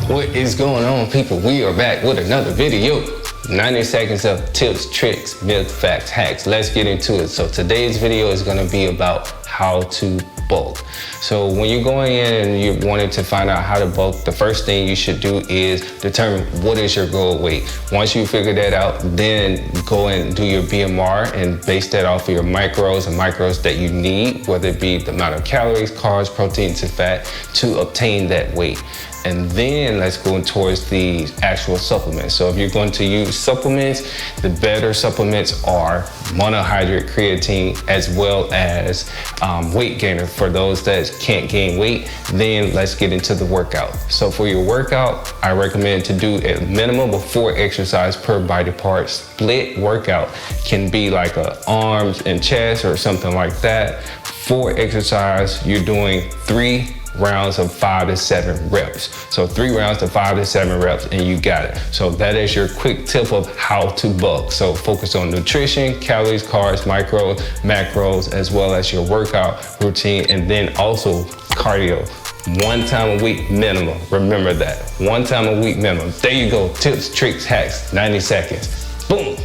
What is going on, people? We are back with another video. 90 seconds of tips, tricks, myths, facts, hacks. Let's get into it. So today's video is going to be about how to bulk. So when you're going in and you're wanting to find out how to bulk, the first thing you should do is determine what is your goal weight. Once you figure that out, then go and do your BMR and base that off of your macros and micros that you need, whether it be the amount of calories, carbs, proteins, and fat to obtain that weight. And then let's go towards the actual supplements. So if you're going to use supplements, the better supplements are monohydrate creatine as well as weight gainer for those that can't gain weight. Then let's get into the workout. So for your workout, I recommend to do a minimum of 4 exercise per body part. Split workout can be like a arms and chest or something like that. 4 exercise, you're doing 3 rounds of 5 to 7 reps. So 3 rounds to 5 to 7 reps and you got it. So that is your quick tip of how to bulk. So focus on nutrition, calories, carbs, micros, macros, as well as your workout routine, and then also cardio. 1 time a week minimum. Remember that. 1 time a week minimum. There you go. Tips, tricks, hacks, 90 seconds. Boom.